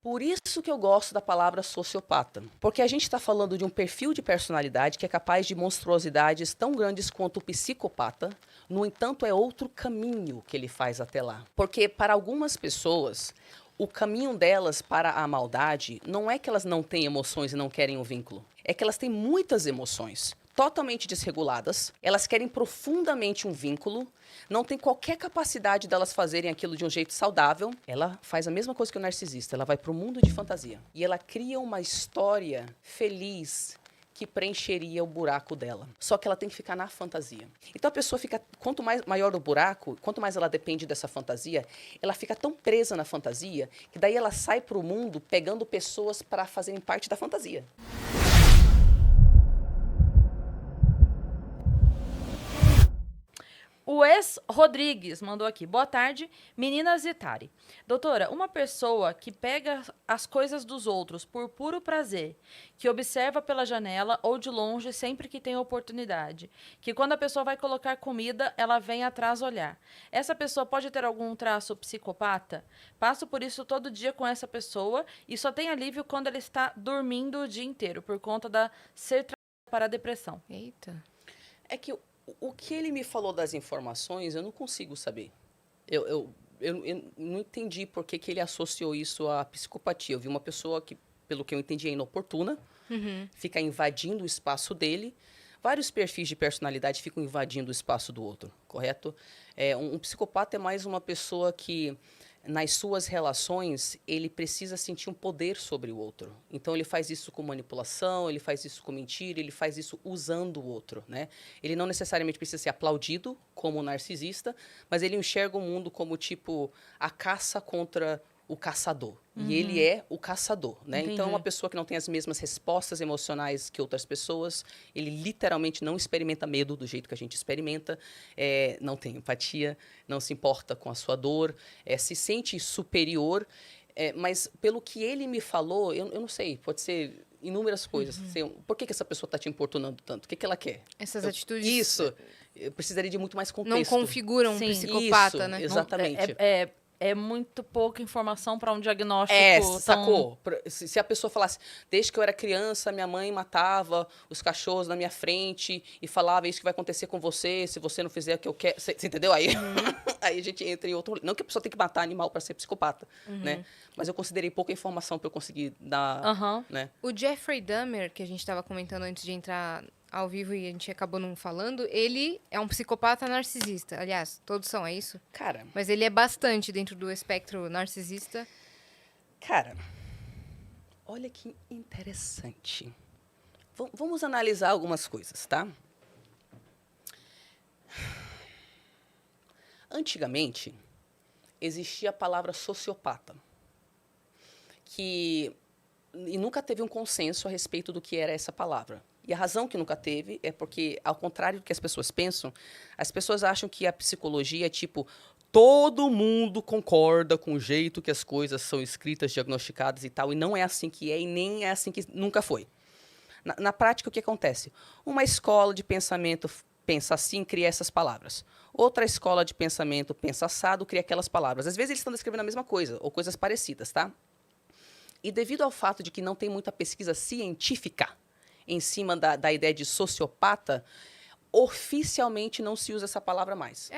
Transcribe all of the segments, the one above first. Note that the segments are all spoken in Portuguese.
Por isso que eu gosto da palavra sociopata. Porque a gente está falando de um perfil de personalidade que é capaz de monstruosidades tão grandes quanto o psicopata. No entanto, é outro caminho que ele faz até lá. Porque para algumas pessoas, o caminho delas para a maldade não é que elas não têm emoções e não querem um vínculo. É que elas têm muitas emoções, totalmente desreguladas, elas querem profundamente um vínculo, não tem qualquer capacidade delas fazerem aquilo de um jeito saudável. Ela faz a mesma coisa que o narcisista, ela vai para o mundo de fantasia. E ela cria uma história feliz que preencheria o buraco dela. Só que ela tem que ficar na fantasia. Então a pessoa fica, quanto mais maior o buraco, quanto mais ela depende dessa fantasia, ela fica tão presa na fantasia que daí ela sai para o mundo pegando pessoas para fazerem parte da fantasia. O ex-Rodrigues mandou aqui. Boa tarde, meninas Zitari. Doutora, uma pessoa que pega as coisas dos outros por puro prazer, que observa pela janela ou de longe sempre que tem oportunidade, que quando a pessoa vai colocar comida, ela vem atrás olhar. Essa pessoa pode ter algum traço psicopata? Passo por isso todo dia com essa pessoa e só tem alívio quando ela está dormindo o dia inteiro, por conta da ser tratada para a depressão. Eita. É que o que ele me falou das informações, eu não consigo saber. Eu não entendi por que ele associou isso à psicopatia. Eu vi uma pessoa que, pelo que eu entendi, é inoportuna, fica invadindo o espaço dele. Vários perfis de personalidade ficam invadindo o espaço do outro, correto? Um psicopata é mais uma pessoa que, nas suas relações, ele precisa sentir um poder sobre o outro. Então, ele faz isso com manipulação, ele faz isso com mentira, ele faz isso usando o outro, né? Ele não necessariamente precisa ser aplaudido como um narcisista, mas ele enxerga o mundo como, tipo, a caça contra o caçador. E ele é o caçador, né? Entendi. Então, uma pessoa que não tem as mesmas respostas emocionais que outras pessoas, ele literalmente não experimenta medo do jeito que a gente experimenta, não tem empatia, não se importa com a sua dor, se sente superior, mas pelo que ele me falou, eu não sei, pode ser inúmeras coisas. Por que essa pessoa está te importunando tanto? O que ela quer? Essas atitudes Isso, eu precisaria de muito mais não contexto. configuram um Sim. psicopata, Isso, né? exatamente. É muito pouca informação para um diagnóstico tão... Sacou? Se a pessoa falasse, desde que eu era criança, minha mãe matava os cachorros na minha frente e falava isso que vai acontecer com você, se você não fizer o que eu quero. Você entendeu? Aí, aí a gente entra em outro... Não que a pessoa tem que matar animal para ser psicopata, né? Mas eu considerei pouca informação para eu conseguir dar, né? O Jeffrey Dahmer, que a gente estava comentando antes de entrar ao vivo e a gente acabou não falando, ele é um psicopata narcisista. Aliás, todos são, é isso? Cara, Mas ele é bastante dentro do espectro narcisista. olha que interessante. Vamos analisar algumas coisas, tá? Antigamente, existia a palavra sociopata, e nunca teve um consenso a respeito do que era essa palavra. E a razão que nunca teve é porque, ao contrário do que as pessoas pensam, as pessoas acham que a psicologia é tipo, todo mundo concorda com o jeito que as coisas são escritas, diagnosticadas e tal, e não é assim que é, e nem é assim que nunca foi. Na prática, o que acontece? Uma escola de pensamento pensa assim, cria essas palavras. Outra escola de pensamento pensa assado, cria aquelas palavras. Às vezes eles estão descrevendo a mesma coisa, ou coisas parecidas, tá? E devido ao fato de que não tem muita pesquisa científica em cima da ideia de sociopata, oficialmente não se usa essa palavra mais.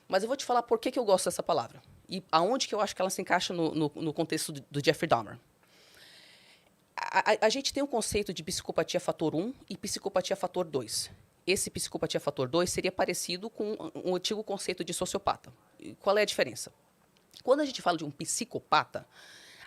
Mas eu vou te falar por que eu gosto dessa palavra. E aonde que eu acho que ela se encaixa no contexto do Jeffrey Dahmer. A gente tem um conceito de psicopatia fator 1 e psicopatia fator 2. Esse psicopatia fator 2 seria parecido com um antigo conceito de sociopata. E qual é a diferença? Quando a gente fala de um psicopata,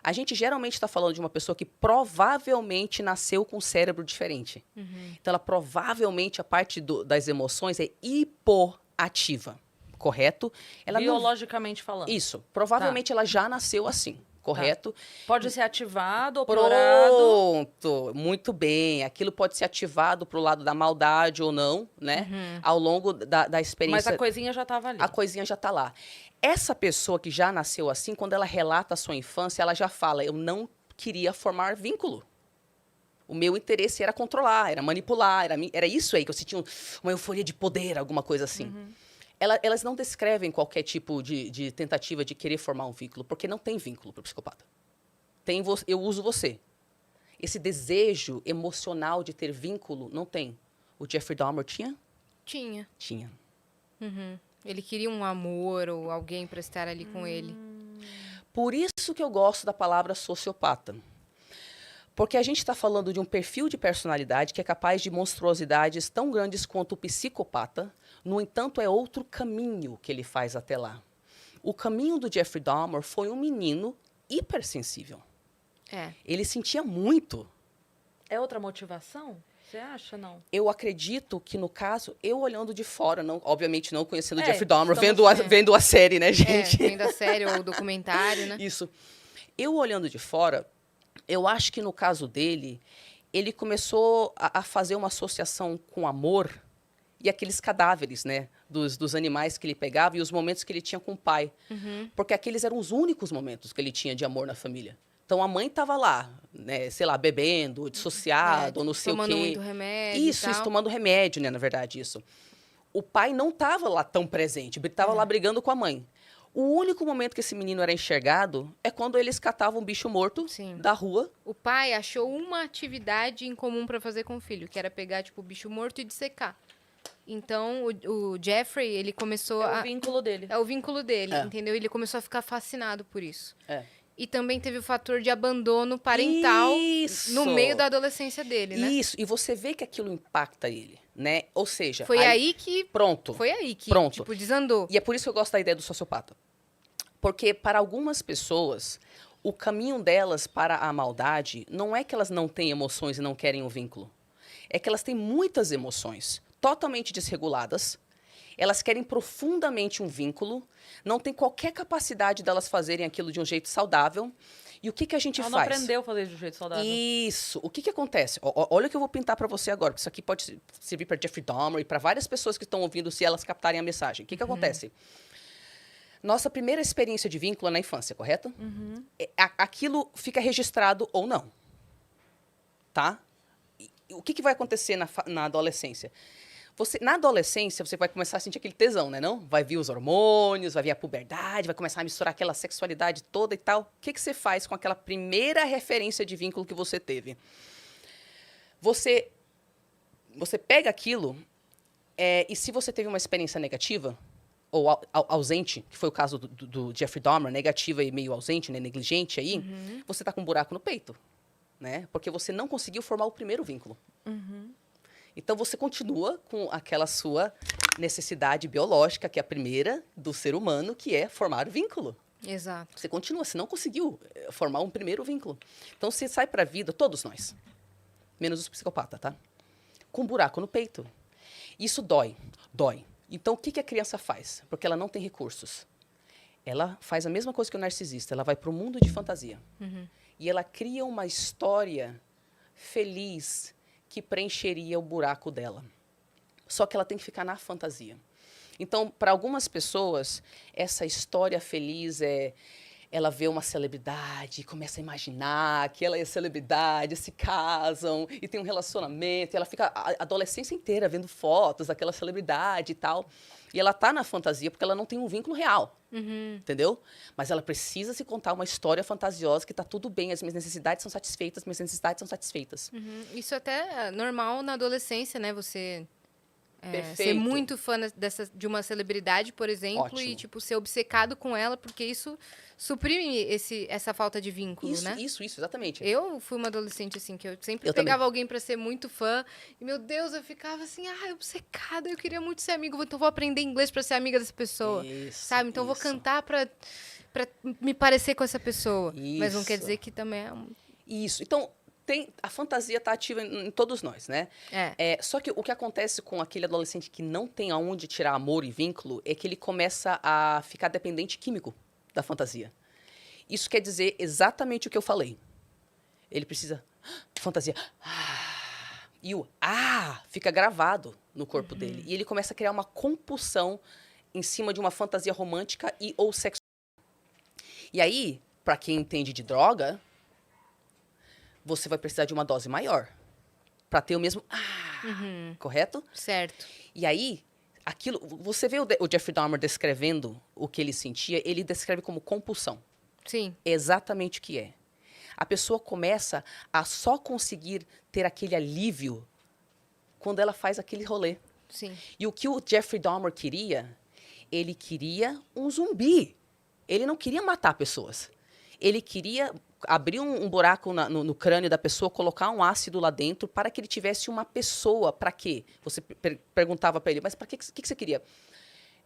a gente geralmente está falando de uma pessoa que provavelmente nasceu com um cérebro diferente. Então, ela provavelmente, a parte das emoções é hipoativa, correto? Ela Biologicamente falando. Isso. Provavelmente ela já nasceu assim, correto? Pode ser ativado ou piorado. Pronto, muito bem. Aquilo pode ser ativado para o lado da maldade ou não, né? Ao longo da experiência. Mas a coisinha já estava ali. A coisinha já está lá. Essa pessoa que já nasceu assim, quando ela relata a sua infância, ela já fala, eu não queria formar vínculo. O meu interesse era controlar, era manipular, era isso aí, que eu sentia uma euforia de poder, alguma coisa assim. Elas não descrevem qualquer tipo de tentativa de querer formar um vínculo, porque não tem vínculo para o psicopata. eu uso você. Esse desejo emocional de ter vínculo, não tem. O Jeffrey Dahmer tinha? Tinha. Tinha. Ele queria um amor ou alguém para estar ali com ele. Por isso que eu gosto da palavra sociopata. Porque a gente está falando de um perfil de personalidade que é capaz de monstruosidades tão grandes quanto o psicopata. No entanto, é outro caminho que ele faz até lá. O caminho do Jeffrey Dahmer foi um menino hipersensível. É. Ele sentia muito. É outra motivação? Você acha, não? Eu acredito que, no caso, eu olhando de fora, não, obviamente não conhecendo o É, Jeffrey Dahmer, estamos- vendo a série, né, gente? Vendo a série ou o documentário, né? Isso. Eu olhando de fora, eu acho que no caso dele, ele começou a fazer uma associação com amor e aqueles cadáveres, né, dos animais que ele pegava e os momentos que ele tinha com o pai. Porque aqueles eram os únicos momentos que ele tinha de amor na família. Então a mãe estava lá, né, sei lá, bebendo, dissociado, ou não sei o quê. Tomando muito remédio e Isso, tal. tomando remédio, né, na verdade, isso. O pai não estava lá tão presente, estava lá brigando com a mãe. O único momento que esse menino era enxergado é quando eles catavam um bicho morto Sim. da rua. O pai achou uma atividade em comum para fazer com o filho, que era pegar, tipo, o bicho morto e dissecar. Então, o Jeffrey, ele começou É a... o vínculo dele. É o vínculo dele, É. entendeu? Ele começou a ficar fascinado por isso. É. E também teve o fator de abandono parental Isso! no meio da adolescência dele, né? Isso, e você vê que aquilo impacta ele, né? Ou seja, Foi aí que... pronto. Foi aí que, Pronto. tipo, desandou. E é por isso que eu gosto da ideia do sociopata. Porque para algumas pessoas, o caminho delas para a maldade não é que elas não têm emoções e não querem um vínculo. É que elas têm muitas emoções, totalmente desreguladas. Elas querem profundamente um vínculo, não tem qualquer capacidade delas fazerem aquilo de um jeito saudável. E o que a gente Ela faz? não aprendeu a fazer de um jeito saudável. Isso. O que acontece? Olha o que eu vou pintar para você agora, porque isso aqui pode servir para Jeffrey Dahmer e para várias pessoas que estão ouvindo, se elas captarem a mensagem. O que acontece? Nossa primeira experiência de vínculo é na infância, correto? Aquilo fica registrado ou não. Tá? E o que vai acontecer na adolescência? Na adolescência, você vai começar a sentir aquele tesão, né? Não? Vai vir os hormônios, vai vir a puberdade, vai começar a misturar aquela sexualidade toda e tal. O que você faz com aquela primeira referência de vínculo que você teve? Você pega aquilo e se você teve uma experiência negativa ou ausente, que foi o caso do Jeffrey Dahmer, negativa e meio ausente, né, negligente aí, você tá com um buraco no peito, né? Porque você não conseguiu formar o primeiro vínculo. Então, você continua com aquela sua necessidade biológica, que é a primeira do ser humano, que é formar o vínculo. Exato. Você continua, você não conseguiu formar um primeiro vínculo. Então, você sai para a vida, todos nós, menos os psicopatas, tá? Com um buraco no peito. Isso dói. Então, o que a criança faz? Porque ela não tem recursos. Ela faz a mesma coisa que o narcisista. Ela vai para o mundo de fantasia. E ela cria uma história feliz que preencheria o buraco dela. Só que ela tem que ficar na fantasia. Então, para algumas pessoas, essa história feliz ela vê uma celebridade, começa a imaginar que ela é celebridade, se casam e tem um relacionamento, e ela fica a adolescência inteira vendo fotos daquela celebridade e tal. E ela tá na fantasia porque ela não tem um vínculo real. Entendeu? Mas ela precisa se contar uma história fantasiosa que tá tudo bem, as minhas necessidades são satisfeitas, minhas necessidades são satisfeitas. Isso até é normal na adolescência, né? Você ser Perfeito. muito fã de uma celebridade, por exemplo, Ótimo. e tipo ser obcecado com ela, porque isso suprime essa falta de vínculo, Isso, né? isso, exatamente. Eu fui uma adolescente assim, que eu sempre Eu pegava alguém pra ser muito fã, e meu Deus, eu ficava assim, obcecada, eu queria muito ser amigo, então vou aprender inglês pra ser amiga dessa pessoa. Isso, Sabe? Então vou isso. cantar pra me parecer com essa pessoa. Mas não quer Isso. dizer que também é Isso. Então, a fantasia está ativa em todos nós, né? Só que o que acontece com aquele adolescente que não tem aonde tirar amor e vínculo é que ele começa a ficar dependente químico da fantasia. Isso quer dizer exatamente o que eu falei. Ele precisa... Fantasia. E o fica gravado no corpo dele. E ele começa a criar uma compulsão em cima de uma fantasia romântica e ou sexual. E aí, para quem entende de droga, você vai precisar de uma dose maior para ter o mesmo correto? certo. E aí, aquilo, você vê o Jeffrey Dahmer descrevendo o que ele sentia, ele descreve como compulsão. Sim. É exatamente o que é. A pessoa começa a só conseguir ter aquele alívio quando ela faz aquele rolê. Sim. E o que o Jeffrey Dahmer queria, ele queria um zumbi. Ele não queria matar pessoas. Ele queria abrir um buraco no crânio da pessoa, colocar um ácido lá dentro para que ele tivesse uma pessoa. Para quê? Você perguntava para ele, mas para que você queria?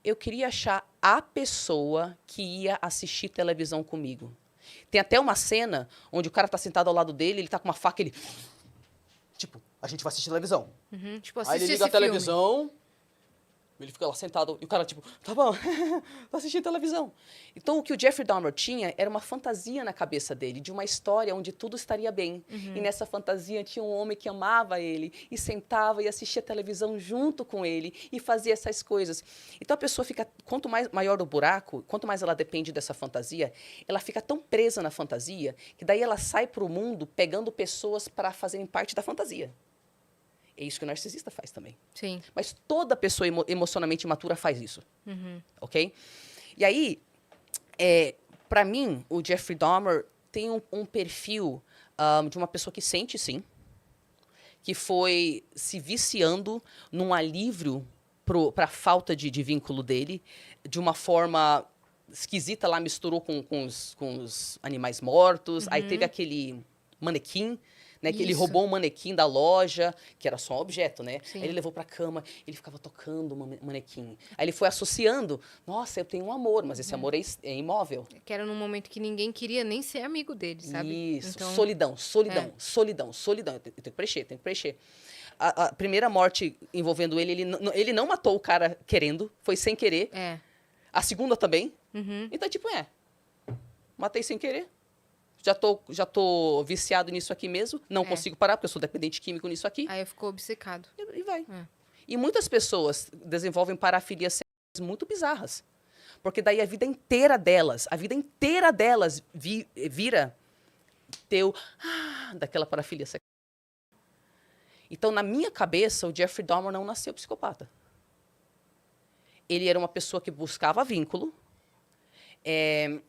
Eu queria achar a pessoa que ia assistir televisão comigo. Tem até uma cena onde o cara tá sentado ao lado dele, ele tá com uma faca, ele... Tipo, a gente vai assistir televisão. Uhum. Tipo, Aí assiste ele liga a esse filme. televisão, ele fica lá sentado, e o cara, tipo, tá bom, tô assistindo televisão. Então, o que o Jeffrey Dahmer tinha era uma fantasia na cabeça dele, de uma história onde tudo estaria bem. E nessa fantasia tinha um homem que amava ele, e sentava e assistia televisão junto com ele, e fazia essas coisas. Então, a pessoa fica, quanto mais maior o buraco, quanto mais ela depende dessa fantasia, ela fica tão presa na fantasia, que daí ela sai pro mundo pegando pessoas para fazerem parte da fantasia. É isso que o narcisista faz também. Sim. Mas toda pessoa emocionalmente imatura faz isso. Uhum. Ok? E aí, para mim, o Jeffrey Dahmer tem um perfil de uma pessoa que sente, sim, que foi se viciando num alívio para a falta de vínculo dele, de uma forma esquisita lá, misturou com os animais mortos. Aí teve aquele manequim, né, que ele Isso. roubou um manequim da loja, que era só um objeto, né? Sim. Aí ele levou pra cama, ele ficava tocando o manequim. Aí ele foi associando, nossa, eu tenho um amor, mas esse amor é imóvel. Que era num momento que ninguém queria nem ser amigo dele, sabe? Isso, Então, solidão. Eu tenho que preencher. A primeira morte envolvendo ele não matou o cara querendo, foi sem querer. é. A segunda também. Uhum. Então, tipo, matei sem querer. Já tô viciado nisso aqui mesmo. Não consigo parar, porque eu sou dependente químico nisso aqui. Aí eu ficou obcecado. E vai. É. E muitas pessoas desenvolvem parafilias sexuais muito bizarras. Porque daí a vida inteira delas vira daquela parafilia sexual. Então, na minha cabeça, o Jeffrey Dahmer não nasceu psicopata. Ele era uma pessoa que buscava vínculo, e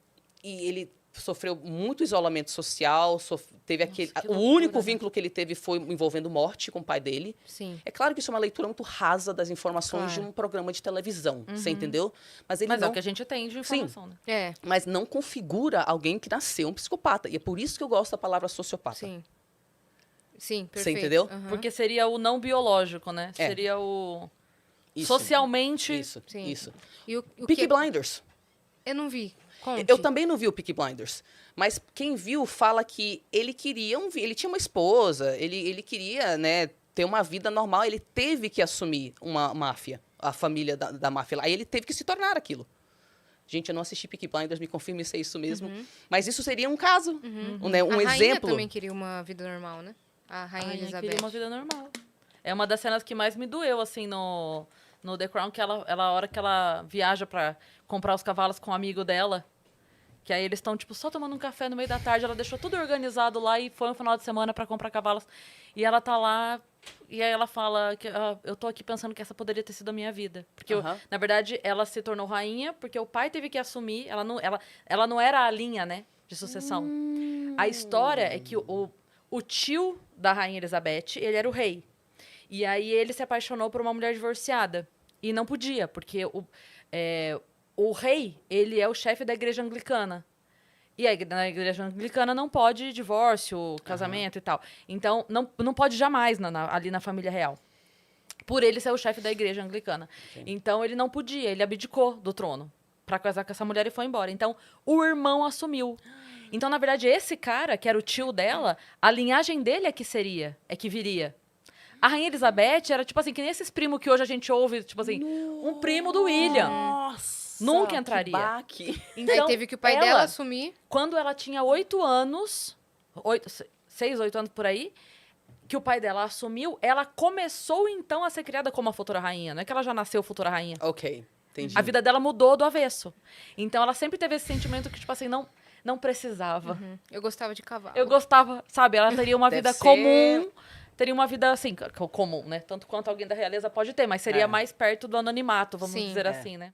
ele sofreu muito isolamento social, teve que o loucura, único né? vínculo que ele teve foi envolvendo morte com o pai dele. Sim. É claro que isso é uma leitura muito rasa das informações Claro. de um programa de televisão, você entendeu? Mas ele Mas é não, o que a gente tem de informação, né? É, mas não configura alguém que nasceu um psicopata. E é por isso que eu gosto da palavra sociopata. sim. Sim, Você perfeito. entendeu? Aham. Porque seria o não biológico, né? É. Seria o... Isso. Socialmente... Isso, Sim. isso. E o Peaky que... Blinders. Eu não vi. Conte. Eu também não vi o Peaky Blinders. Mas quem viu fala que ele queria ele tinha uma esposa, ele queria, né, ter uma vida normal. Ele teve que assumir uma máfia, a família da máfia lá. Aí ele teve que se tornar aquilo. Gente, eu não assisti Peaky Blinders, me confirme se é isso mesmo. Mas isso seria um caso, né, um A rainha exemplo. também queria uma vida normal, né? A rainha Ai, eu Elizabeth. queria uma vida normal. É uma das cenas que mais me doeu, assim, no The Crown, que a hora que ela viaja pra comprar os cavalos com um amigo dela, que aí eles estão, tipo, só tomando um café no meio da tarde, ela deixou tudo organizado lá e foi no final de semana pra comprar cavalos. E ela tá lá, e aí ela fala que eu tô aqui pensando que essa poderia ter sido a minha vida. Porque, na verdade, ela se tornou rainha porque o pai teve que assumir, ela não era a linha, né, de sucessão. A história é que o tio da rainha Elizabeth, ele era o rei. E aí ele se apaixonou por uma mulher divorciada. E não podia, porque o rei, ele é o chefe da igreja anglicana. E na igreja anglicana não pode divórcio, casamento e tal. Então, não pode jamais ali na família real. Por ele ser o chefe da igreja anglicana. Sim. Então, ele não podia, ele abdicou do trono pra casar com essa mulher e foi embora. Então, o irmão assumiu. Então, na verdade, esse cara, que era o tio dela, a linhagem dele é que viria. A rainha Elizabeth era, tipo assim, que nem esses primos que hoje a gente ouve, tipo assim, um primo do William. Nossa! Nunca entraria. Que baque. Então, Aí teve que o pai dela assumir. quando ela tinha 8 anos, 6, 8 anos por aí, que o pai dela assumiu, ela começou, então, a ser criada como a futura rainha. Não é que ela já nasceu futura rainha. Ok, entendi. A vida dela mudou do avesso. Então, ela sempre teve esse sentimento que, tipo assim, não precisava. Eu gostava de cavalo. Eu gostava, sabe? Ela teria uma Deve vida ser- comum. Teria uma vida, assim, comum, né? Tanto quanto alguém da realeza pode ter, mas seria É. mais perto do anonimato, vamos Sim. dizer É. assim, né?